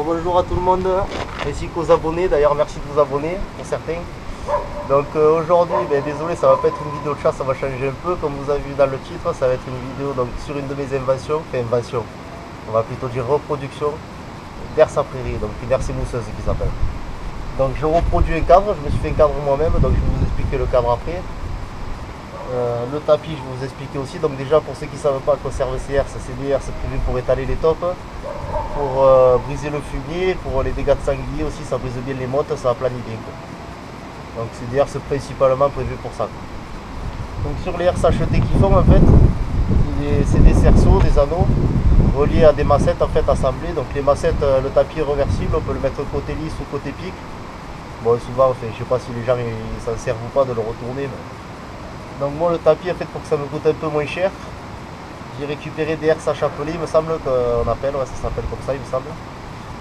bonjour à tout le monde, ainsi qu'aux abonnés, d'ailleurs merci de vous abonner pour certains. Donc aujourd'hui, désolé, ça va pas être une vidéo de chat, ça va changer un peu. Comme vous avez vu dans le titre, ça va être une vidéo donc, sur une de mes inventions, on va plutôt dire reproduction d'herse à prairie, donc une herse mousseuse qui s'appelle. Donc je reproduis un cadre, je me suis fait un cadre moi-même, donc je vais vous expliquer le cadre après. Le tapis, je vais vous expliquer aussi. Donc déjà, pour ceux qui ne savent pas conserver ces herses, c'est des herses prévues pour étaler les tops, pour briser le fumier, pour les dégâts de sanglier aussi, ça brise bien les mottes, ça aplanit bien. Donc c'est des herses principalement prévues pour ça. Donc sur les herses achetées qu'ils font en fait, c'est des cerceaux, des anneaux reliés à des massettes en fait assemblées. Donc les massettes, le tapis est reversible, on peut le mettre côté lisse ou côté pique. Bon souvent, enfin, je sais pas si les gens s'en servent ou pas de le retourner. Mais... Donc moi le tapis en fait pour que ça me coûte un peu moins cher, j'ai récupéré des herses à chapelet, il me semble qu'on appelle, ouais, ça s'appelle comme ça il me semble.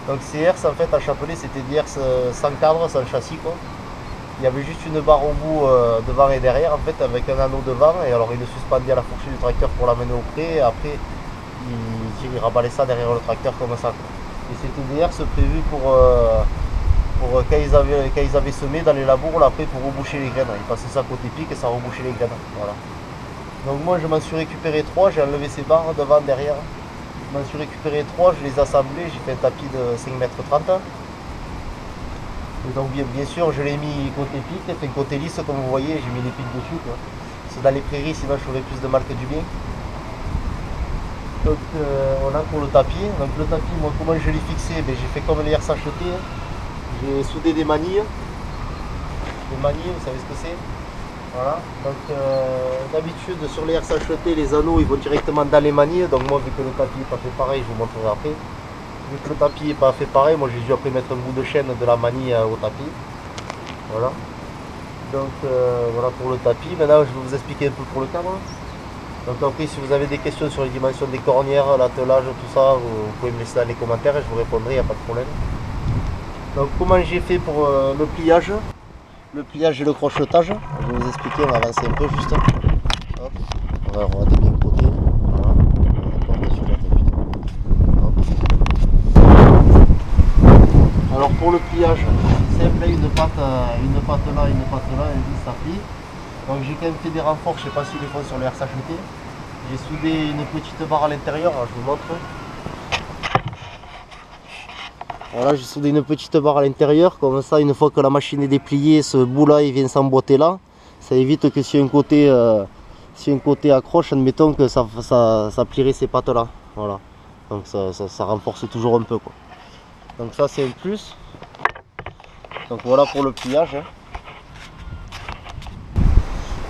Donc ces herses en fait à chapelet c'était des herses sans cadre, sans châssis quoi. Il y avait juste une barre au bout devant et derrière en fait avec un anneau devant et alors il le suspendait à la fourchette du tracteur pour l'amener au pré et après il rabalait ça derrière le tracteur comme ça quoi. Et c'était des herses prévues pour quand ils avaient semé dans les labours là, après pour reboucher les graines. Ils passaient ça côté pique et ça rebouchait les graines. Voilà. Donc moi je m'en suis récupéré 3, j'ai enlevé ces barres devant, derrière. Je m'en suis récupéré 3, je les ai assemblés, j'ai fait un tapis de 5,30 m. Et donc bien sûr je l'ai mis côté pique, enfin côté lisse comme vous voyez, j'ai mis les piques dessus. C'est dans les prairies, sinon je ferais plus de mal que du bien. Donc voilà pour le tapis. Donc le tapis, moi comment je l'ai fixé, j'ai fait comme les herses achetées. J'ai soudé des manilles. Des manilles, vous savez ce que c'est. Voilà. Donc d'habitude sur les herses achetées, les anneaux ils vont directement dans les manilles. Donc moi vu que le tapis n'est pas fait pareil, je vous montrerai après. Vu que le tapis n'est pas fait pareil, moi j'ai dû après mettre un bout de chaîne de la manille au tapis. Voilà. Donc voilà pour le tapis. Maintenant je vais vous expliquer un peu pour le cadre. Donc après si vous avez des questions sur les dimensions des cornières, l'attelage, tout ça, vous pouvez me laisser dans les commentaires et je vous répondrai, il n'y a pas de problème. Donc comment j'ai fait pour le pliage et le crochetage. Je vais vous expliquer, on va avancer un peu juste. Hop. On va regarder bien côté. Voilà. Alors pour le pliage, c'est simple, une patte là, une patte là, et ça plie. Donc j'ai quand même fait des renforts, je ne sais pas s'ils les font sur les herses achetées. J'ai soudé une petite barre à l'intérieur, je vous montre. Voilà, j'ai soudé une petite barre à l'intérieur, comme ça une fois que la machine est dépliée, ce bout là il vient s'emboîter là. Ça évite que si un côté accroche, admettons que ça plierait ces pattes là. Voilà. Donc ça renforce toujours un peu quoi. Donc ça c'est un plus. Donc voilà pour le pliage.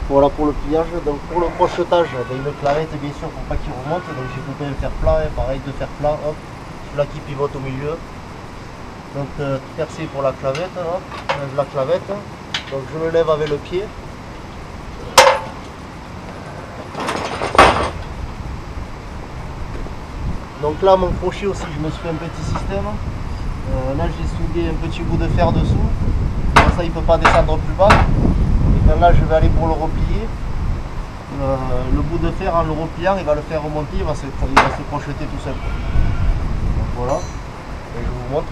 Voilà pour le pliage. Donc pour le crochetage, une clavette bien sûr pour pas qu'il remonte. Donc j'ai coupé un fer plat, pareil de fer plat, hop, celui-là qui pivote au milieu. Donc percé pour la clavette, hop, je lève la clavette, donc je le lève avec le pied. Donc là mon crochet aussi, je me suis fait un petit système. Là j'ai soudé un petit bout de fer dessous, comme ça il ne peut pas descendre plus bas. Et quand là je vais aller pour le replier, le bout de fer en le repliant, il va le faire remonter, il va se crocheter tout seul. Donc voilà, et je vous montre.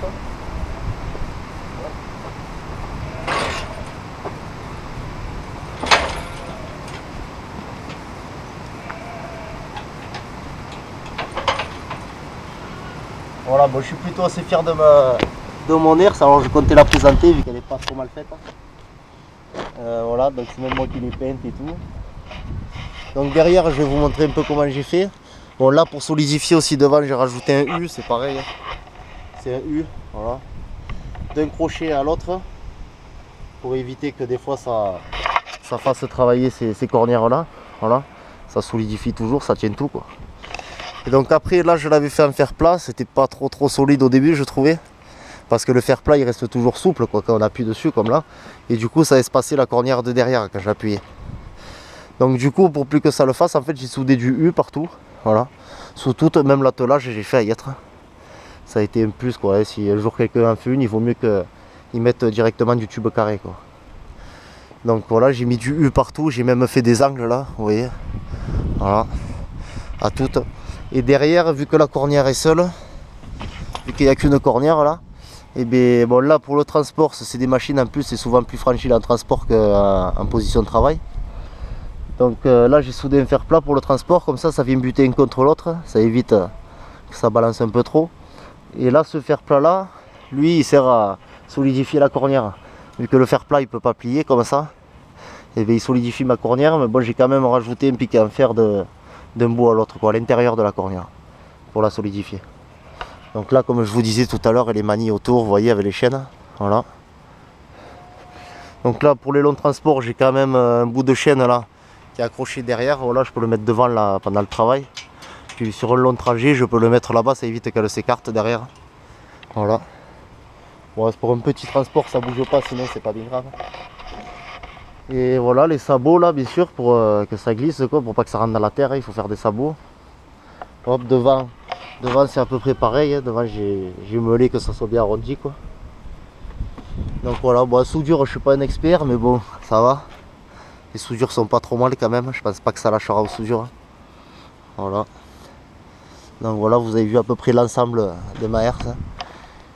Voilà, bon, je suis plutôt assez fier de mon herse, alors je comptais la présenter vu qu'elle n'est pas trop mal faite. Voilà, donc c'est même moi qui l'ai peinte et tout. Donc derrière, je vais vous montrer un peu comment j'ai fait. Bon là, pour solidifier aussi devant, j'ai rajouté un U, c'est pareil. C'est un U, voilà. D'un crochet à l'autre, pour éviter que des fois ça fasse travailler ces cornières là. Voilà, ça solidifie toujours, ça tient tout quoi. Et donc après là je l'avais fait en fer plat, c'était pas trop solide au début je trouvais. Parce que le fer plat il reste toujours souple quoi, quand on appuie dessus comme là. Et du coup ça laisse passer la cornière de derrière quand j'appuyais. Donc du coup pour plus que ça le fasse en fait j'ai soudé du U partout. Voilà. Sous toute, même l'attelage j'ai fait à y être. Ça a été un plus quoi, et si un jour quelqu'un en fait une, il vaut mieux qu'ils mettent directement du tube carré quoi. Donc voilà, j'ai mis du U partout, j'ai même fait des angles là, vous voyez. Voilà. À toutes. Et derrière, vu que la cornière est seule, vu qu'il n'y a qu'une cornière là. Et bien bon, là pour le transport, c'est des machines en plus, c'est souvent plus fragile en transport qu'en position de travail. Donc là j'ai soudé un fer plat pour le transport, comme ça vient buter un contre l'autre, ça évite que ça balance un peu trop. Et là ce fer plat là, lui il sert à solidifier la cornière. Vu que le fer plat il peut pas plier comme ça, et bien il solidifie ma cornière, mais bon j'ai quand même rajouté un piquet en fer d'un bout à l'autre, à l'intérieur de la cornière, pour la solidifier. Donc là comme je vous disais tout à l'heure, elle est maniée autour, vous voyez avec les chaînes, voilà. Donc là pour les longs transports, j'ai quand même un bout de chaîne là qui est accroché derrière, voilà, je peux le mettre devant là pendant le travail. Puis sur un long trajet, je peux le mettre là-bas, ça évite qu'elle s'écarte derrière. Voilà. Bon, c'est pour un petit transport, ça bouge pas, sinon c'est pas bien grave. Et voilà les sabots là, bien sûr, pour que ça glisse, quoi, pour pas que ça rentre dans la terre, il faut faire des sabots. Hop, devant c'est à peu près pareil, hein. Devant j'ai meulé que ça soit bien arrondi, quoi. Donc voilà, bon, soudure, je suis pas un expert, mais bon, ça va. Les soudures sont pas trop mal quand même, je pense pas que ça lâchera aux soudures. Voilà. Donc voilà, vous avez vu à peu près l'ensemble de ma herse.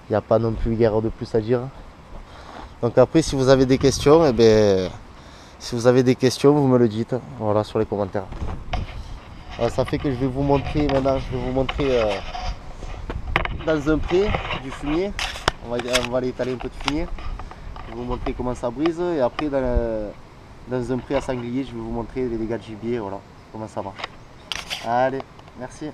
Il n'y a pas non plus guère de plus à dire. Donc après, si vous avez des questions, vous me le dites, voilà, sur les commentaires. Alors, ça fait que je vais vous montrer maintenant, dans un pré du fumier. On va aller étaler un peu de fumier. Je vais vous montrer comment ça brise. Et après, dans un pré à sanglier, je vais vous montrer les dégâts de gibier, voilà, comment ça marche. Allez, merci.